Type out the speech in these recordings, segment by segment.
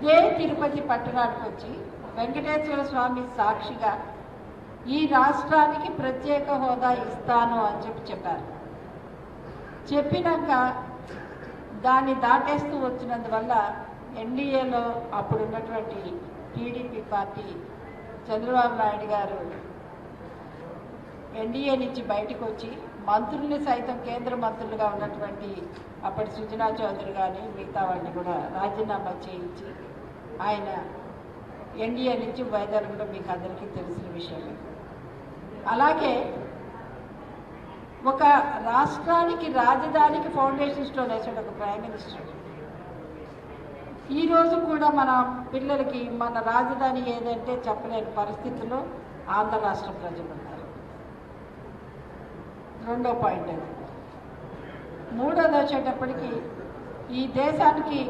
ఇదే తిరుపతి పట్టణానికి వచ్చి వెంకటేశ్వర స్వామి సాక్షిగా ఈ రాష్ట్రానికి ప్రత్యేక హోదా ఇస్తాను అని చెప్పారు. చెప్పినాక దాన్ని దాటేస్తూ వచ్చినందువల్ల ఎన్డీఏలో అప్పుడున్నటువంటి టీడీపీ పార్టీ చంద్రబాబు నాయుడు గారు ఎన్డీఏ నుంచి బయటకు వచ్చి మంత్రుల్ని సైతం కేంద్ర మంత్రులుగా ఉన్నటువంటి అప్పటి సుజనా చౌదరి కానీ మిగతా వాళ్ళని కూడా రాజీనామా చేయించి ఆయన ఎన్డీఏ నుంచి బయలుదేరడం మీకు అందరికీ తెలిసిన విషయమే. అలాగే ఒక రాష్ట్రానికి రాజధానికి ఫౌండేషన్ స్టోన్ వేసాడు ఒక ప్రైమ్ మినిస్టర్. ఈరోజు కూడా మన పిల్లలకి మన రాజధాని ఏదంటే చెప్పలేని పరిస్థితుల్లో ఆంధ్ర రాష్ట్ర ప్రజలు ఉన్నారు. రెండో పాయింట్ అది. మూడోది వచ్చేటప్పటికి ఈ దేశానికి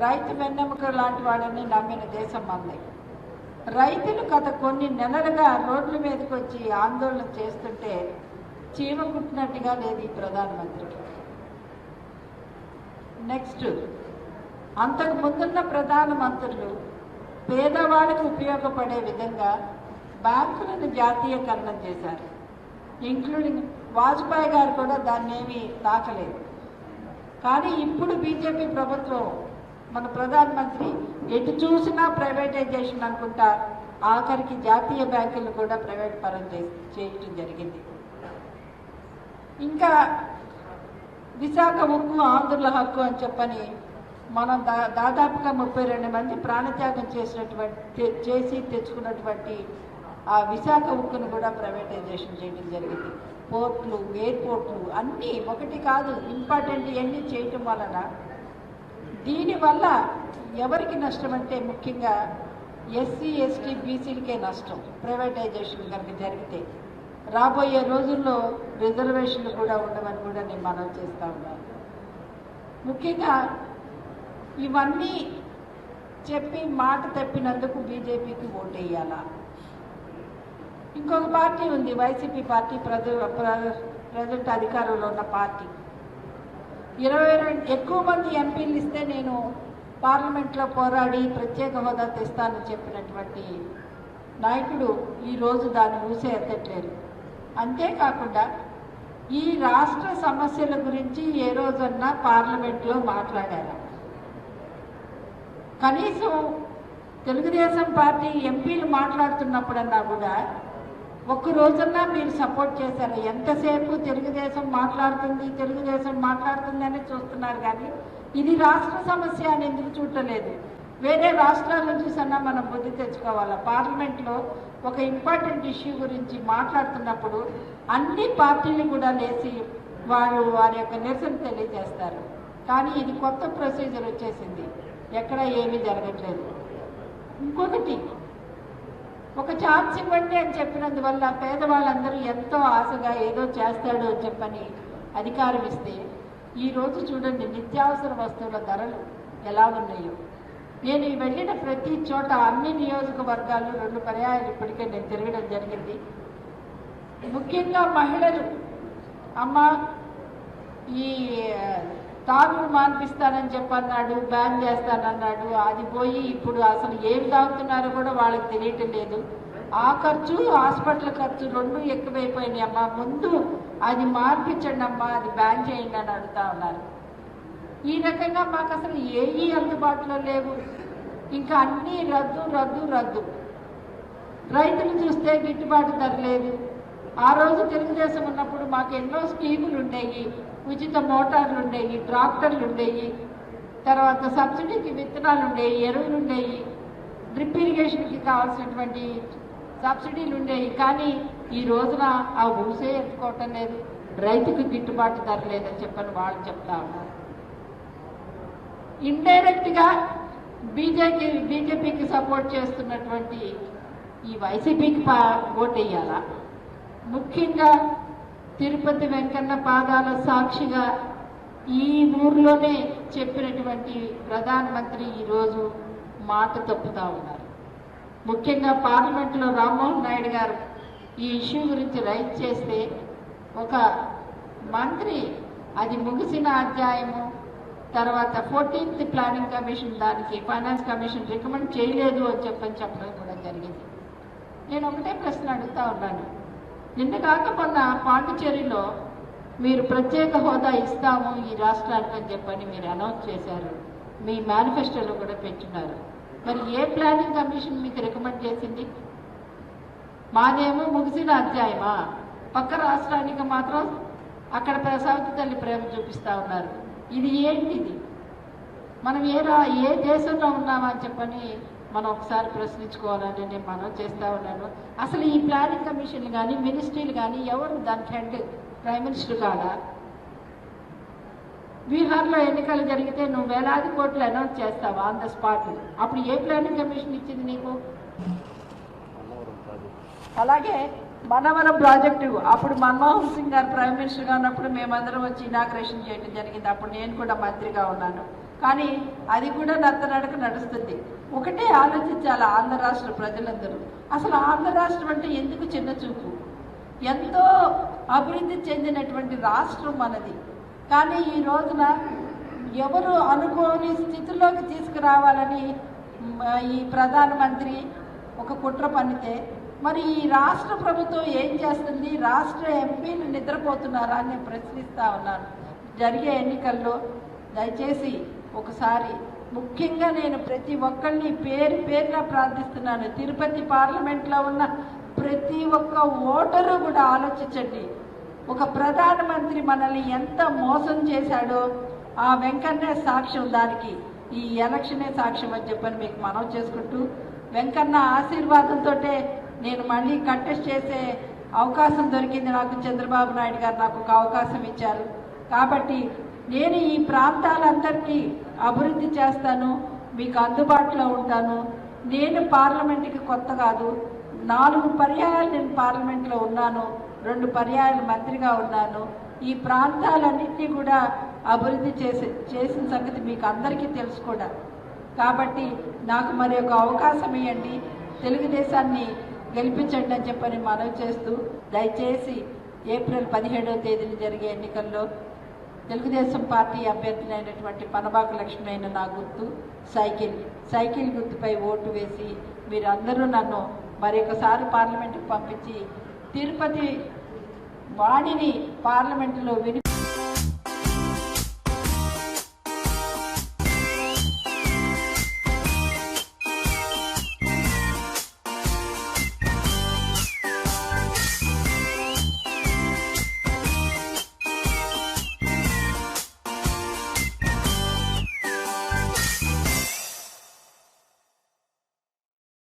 రైతు వెన్నెముక లాంటి వాడని నమ్మిన దేశం మంది. రైతులు గత కొన్ని నెలలుగా రోడ్ల మీదకి వచ్చి ఆందోళన చేస్తుంటే చీమ కుట్టినట్టుగా లేదు ఈ ప్రధానమంత్రికి. నెక్స్ట్, అంతకు ముందున్న ప్రధానమంత్రులు పేదవాళ్ళకు ఉపయోగపడే విధంగా బ్యాంకులను జాతీయకరణం చేశారు. ఇంక్లూడింగ్ వాజ్పేయి గారు కూడా దాన్ని ఏమీ తాకలేదు. కానీ ఇప్పుడు బీజేపీ ప్రభుత్వం మన ప్రధానమంత్రి ఎటు చూసినా ప్రైవేటైజేషన్ అనుకుంటా ఆఖరికి జాతీయ బ్యాంకులను కూడా ప్రైవేట్ పరం చేయటం జరిగింది. ఇంకా విశాఖ ఉక్కు ఆంధ్రుల హక్కు అని చెప్పని మనం దాదాపుగా 32 మంది ప్రాణత్యాగం చేసి తెచ్చుకున్నటువంటి ఆ విశాఖ ఉక్కును కూడా ప్రైవేటైజేషన్ చేయడం జరిగింది. పోర్ట్లు, ఎయిర్పోర్ట్లు అన్నీ ఒకటి కాదు, ఇంపార్టెంట్ ఇవన్నీ చేయటం వలన దీనివల్ల ఎవరికి నష్టం అంటే ముఖ్యంగా ఎస్సీ, ఎస్టీ, బీసీలకే నష్టం. ప్రైవేటైజేషన్ కనుక జరిగితే రాబోయే రోజుల్లో రిజర్వేషన్లు కూడా ఉండవని కూడా నేను మనవి చేస్తూ ఉన్నాను. ముఖ్యంగా ఇవన్నీ చెప్పి మాట తప్పినందుకు బీజేపీకి ఓటేయాలా? ఇంకొక పార్టీ ఉంది, వైసీపీ పార్టీ, ప్రజెంట్ అధికారంలో ఉన్న పార్టీ. 22 ఎక్కువ మంది ఎంపీలు ఇస్తే నేను పార్లమెంట్లో పోరాడి ప్రత్యేక హోదా తెస్తానని చెప్పినటువంటి నాయకుడు ఈరోజు దాన్ని ఊసే ఎత్తట్లేరు. అంతేకాకుండా ఈ రాష్ట్ర సమస్యల గురించి ఏ రోజన్నా పార్లమెంట్లో మాట్లాడారు? కనీసం తెలుగుదేశం పార్టీ ఎంపీలు మాట్లాడుతున్నప్పుడన్నా కూడా ఒక్క రోజన్నా మీరు సపోర్ట్ చేశారు? ఎంతసేపు తెలుగుదేశం మాట్లాడుతుంది అని చూస్తున్నారు, కానీ ఇది రాష్ట్ర సమస్య అని ఎందుకు చూడలేదు? వేరే రాష్ట్రాలను చూసన్నా మనం బుద్ధి తెచ్చుకోవాలా? పార్లమెంట్లో ఒక ఇంపార్టెంట్ ఇష్యూ గురించి మాట్లాడుతున్నప్పుడు అన్ని పార్టీలు కూడా లేచి వారి యొక్క నిరసన తెలియజేస్తారు. కానీ ఇది కొత్త ప్రొసీజర్ వచ్చేసింది, ఎక్కడ ఏమీ జరగట్లేదు. ఇంకొకటి, ఒక ఛాన్స్ ఇవ్వండి అని చెప్పినందువల్ల పేదవాళ్ళందరూ ఎంతో ఆశగా ఏదో చేస్తాడు అని చెప్పని అధికారం ఇస్తే ఈరోజు చూడండి నిత్యావసర వస్తువుల ధరలు ఎలా ఉన్నాయో. నేను వెళ్ళిన ప్రతి చోట అన్ని నియోజకవర్గాలు 2 పర్యాయాలు ఇప్పటికే నేను తిరగడం జరిగింది. ముఖ్యంగా మహిళలు, అమ్మ ఈ తాగుడు మాన్పిస్తానని చెప్పన్నాడు, బ్యాన్ చేస్తానన్నాడు, అది పోయి ఇప్పుడు అసలు ఏమి తాగుతున్నారో కూడా వాళ్ళకి తెలియటం లేదు. ఆ ఖర్చు, హాస్పిటల్ ఖర్చు 2 ఎక్కువైపోయినాయి అమ్మా, ముందు అది మార్పించండి అమ్మా, అది బ్యాన్ చేయండి అని అడుగుతా ఉన్నారు. ఈ రకంగా మాకు అసలు ఏవి అందుబాటులో లేవు. ఇంకా అన్నీ రద్దు. రైతులు చూస్తే గిట్టుబాటు ధర లేదు. ఆ రోజు తెలుగుదేశం ఉన్నప్పుడు మాకు ఎన్నో స్కీములు ఉండేవి, ఉచిత మోటార్లు ఉండేవి, ట్రాక్టర్లు ఉండేవి, తర్వాత సబ్సిడీకి విత్తనాలు ఉండేవి, ఎరువులు ఉండేవి, డ్రిప్ ఇరిగేషన్కి కావాల్సినటువంటి సబ్సిడీలు ఉండేవి. కానీ ఈ రోజున ఆ ఊసే ఎత్తుకోవటం లేదు, రైతుకు గిట్టుబాటు ధర లేదని చెప్పని వాళ్ళు చెప్తా ఉన్నారు. ఇండైరెక్ట్గా బీజేపీకి సపోర్ట్ చేస్తున్నటువంటి ఈ వైసీపీకి ఓటేయాలా? ముఖ్యంగా తిరుపతి వెంకన్న పాదాల సాక్షిగా ఈ ఊర్లోనే చెప్పినటువంటి ప్రధానమంత్రి ఈరోజు మాట తప్పుతా ఉన్నారు. ముఖ్యంగా పార్లమెంట్లో రామ్మోహన్ నాయుడు గారు ఈ ఇష్యూ గురించి రైజ్ చేస్తే ఒక మంత్రి అది ముగిసిన అధ్యాయము, తర్వాత 14th ప్లానింగ్ కమిషన్ దానికి ఫైనాన్స్ కమిషన్ రికమెండ్ చేయలేదు అని చెప్పడం కూడా జరిగింది. నేను ఒకటే ప్రశ్న అడుగుతా ఉన్నాను. నిన్న కాక మొన్న పాండిచేరిలో మీరు ప్రత్యేక హోదా ఇస్తాము ఈ రాష్ట్రానికి అని చెప్పని మీరు అనౌన్స్ చేశారు, మీ మేనిఫెస్టోలో కూడా పెట్టున్నారు. మరి ఏ ప్లానింగ్ కమిషన్ మీకు రికమెండ్ చేసింది? మాదేమో ముగిసిన అధ్యాయమా, పక్క రాష్ట్రానికి మాత్రం అక్కడ సౌతి తల్లి ప్రేమ చూపిస్తూ ఉన్నారు. ఇది ఏంటిది? మనం ఏ దేశంలో ఉన్నామా అని చెప్పని మనం ఒకసారి ప్రశ్నించుకోవాలని నేను మనం చేస్తూ ఉన్నాను. అసలు ఈ ప్లానింగ్ కమిషన్లు కానీ మినిస్ట్రీలు కానీ ఎవరు దానికి హెడ్? ప్రైమ్ మినిస్టర్ కాదా? బీహార్లో ఎన్నికలు జరిగితే నువ్వు వేలాది కోట్లు అనౌన్స్ చేస్తావు ఆన్ ద స్పాట్. అప్పుడు ఏ ప్లానింగ్ కమిషన్ ఇచ్చింది నీకు? అలాగే మనవరం ప్రాజెక్టు అప్పుడు మన్మోహన్ సింగ్ గారు ప్రైమ్ మినిస్టర్గా ఉన్నప్పుడు మేమందరం వచ్చి ఇనాగ్రేషన్ చేయడం జరిగింది. అప్పుడు నేను కూడా మంత్రిగా ఉన్నాను. కానీ అది కూడా నత్తనడక నడుస్తుంది. ఒకటే ఆలోచించాలి ఆంధ్ర రాష్ట్ర ప్రజలందరూ. అసలు ఆంధ్ర రాష్ట్రం అంటే ఎందుకు చిన్న చూపు? ఎంతో అభివృద్ధి చెందినటువంటి రాష్ట్రం మనది. కానీ ఈ రోజున ఎవరు అనుకోని స్థితిలోకి తీసుకురావాలని ఈ ప్రధానమంత్రి ఒక కుట్ర పన్నితే మరి ఈ రాష్ట్ర ప్రభుత్వం ఏం చేస్తుంది? రాష్ట్ర ఎంపీలు నిద్రపోతున్నారా అని నేను ప్రశ్నిస్తూ ఉన్నాను. జరిగే ఎన్నికల్లో దయచేసి ఒకసారి ముఖ్యంగా నేను ప్రతి ఒక్కరిని పేరున ప్రార్థిస్తున్నాను. తిరుపతి పార్లమెంట్లో ఉన్న ప్రతి ఒక్క ఓటరు కూడా ఆలోచించండి. ఒక ప్రధానమంత్రి మనల్ని ఎంత మోసం చేశాడో ఆ వెంకన్నే సాక్ష్యం, దానికి ఈ ఎలక్షనే సాక్ష్యం అని చెప్పని మీకు మనవి చేసుకుంటూ, వెంకన్న ఆశీర్వాదంతో నేను మళ్ళీ కంటెస్ట్ చేసే అవకాశం దొరికింది నాకు. చంద్రబాబు నాయుడు గారు నాకు ఒక అవకాశం ఇచ్చారు. కాబట్టి నేను ఈ ప్రాంతాలందరికీ అభివృద్ధి చేస్తాను, మీకు అందుబాటులో ఉంటాను. నేను పార్లమెంట్కి కొత్త కాదు. 4 పర్యాయాలు నేను పార్లమెంట్లో ఉన్నాను, 2 పర్యాయాలు మంత్రిగా ఉన్నాను. ఈ ప్రాంతాలన్నింటినీ కూడా అభివృద్ధి చేసిన సంగతి మీకు అందరికీ తెలుసు కూడా. కాబట్టి నాకు మరి ఒక అవకాశం ఇవ్వండి, తెలుగుదేశాన్ని గెలిపించండి అని చెప్పని మనవి చేస్తూ, దయచేసి ఏప్రిల్ 17వ తేదీన జరిగే ఎన్నికల్లో తెలుగుదేశం పార్టీ అభ్యర్థినైనటువంటి పనబాక లక్ష్మి అయిన నా గుర్తు సైకిల్ గుర్తుపై ఓటు వేసి మీరందరూ నన్ను మరొకసారి పార్లమెంటుకు పంపించి తిరుపతి వాణిని పార్లమెంటులో